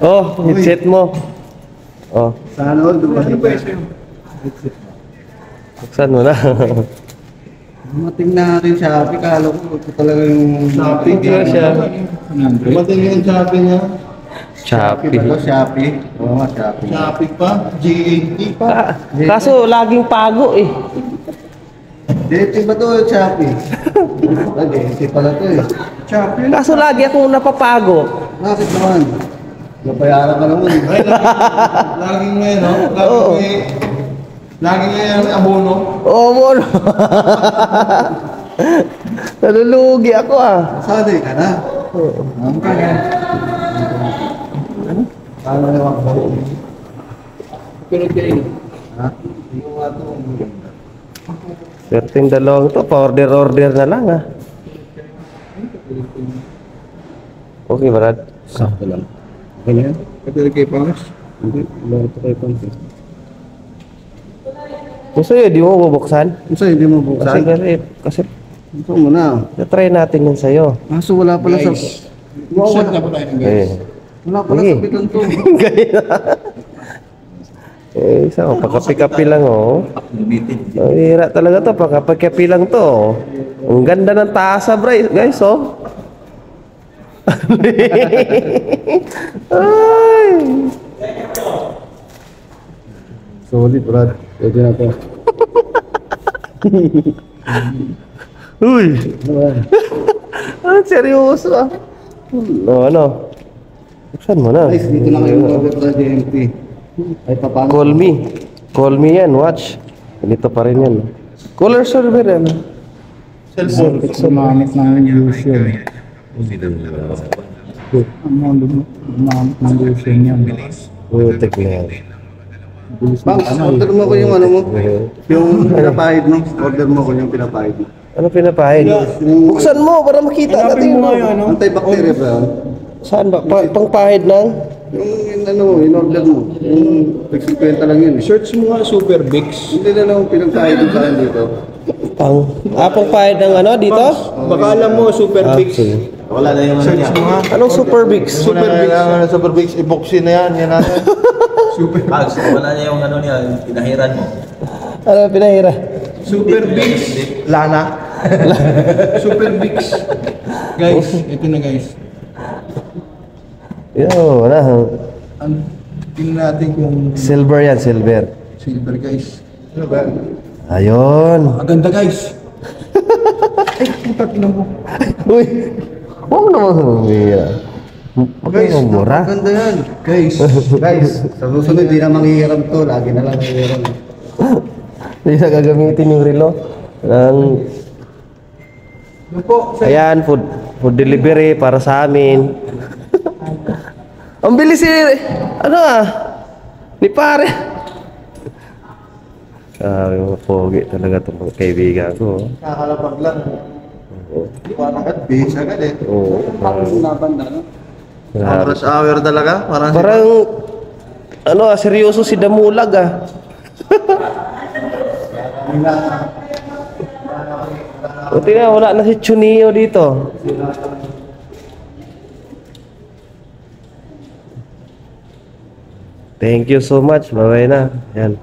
Oh, headset mo. Oh. Sana all, dumating pa. Buksan mo na. Dumating na rin Shopee, kala ko ito talaga yung Shopee ko siya. Dumating yung Shopee niya. Shopee. Shopee. Oo nga, Shopee. Shopee pa? GAT pa? Kaso laging pago eh. DT ba to Shopee? DT pala to eh. Shopee? Kaso lagi akong napapago. Bakit naman? Nabayaran ka naman. Laging may, no? Laging may abono. Oo mo. Nalulugi ako ah. Sanay ka na. Oo. Ang kaya. Ano? Paano naman ako? Pero kayo. Ha? Hindi ko nga ito. Certain dalawang to, pa-order na lang ah. Okay, Brad. Sakto lang. Okay na yan? Ito kay Pangas? Hindi. Wala ito kay Pangas. Gusto yun, di mo bubuksan? Kasi hindi mo buksan? Kasi Ito mo na. na-try natin yun sa'yo. Kaso wala pala sa... Shot na pala yun guys. Wala pala sa bitan to. Gaya. Isa ko, pagkapi-kapi lang oh. Ang hira talaga to, pagkapi-kapi lang to. Ang ganda ng tasa, guys oh. Ay. Solid, Brad. Pwede na to. Uy! Ah, seryoso ah. Ano? Buksan mo na. Guys, dito na kayo order sa GMT. Ay, paano? Call me yan, watch. Ganito pa rin yan. Color server yan. Cellphone. Gumamit namin usual. Gumamit ng usual niya. Putik na yan. Bang, order mo ko yung ano mo. Yung pinapahid mo. Order mo ko yung pinapahid mo. Ano pinapahid? Buksan mo para makita natin yung Antibacteria ba yun? Saan ba? Pangpahid ng? Yung ano, in-order mo. Yung nagsikwenta lang yun. Search mo nga Super Bix. Hindi na lang pinagpahid yung saan dito. Pangpahid ng ano dito? Baka alam mo Super Bix. Wala na yung ano niya. Anong Super Bix? Super Bix. Super Bix, epoxy na yan. Yan natin. Mags, wala niya yung ano niya, yung pinahiran mo. Ano pinahira? Super Bix. Lana. Super Bix. Guys, ito na guys. Yo, wala. Tingnan natin kung Silver yan, silver. silver guys. Ano ba? Ayun. Maganda guys. Ay, putat na mo. Uy, huwag naman humira. Guys, Huwag mura. maganda yan. Guys, sa susunod di na manghihiram to. Lagi na lang manghihiram. Hindi na gagamitin yung relo. Ayan, food delivery para sa amin. Ang bilis ano ni pare. Sabi mo, pogi talaga itong mga kaibigan ko. Kakalapag lang. Parang agad, base agad eh. Oo. Parang nabanda, no? Grabe. Rush hour talaga. Parang, seryoso si Damulag ah. Buti na, wala na si Chunio dito. Thank you so much. Bye-bye na. Yan.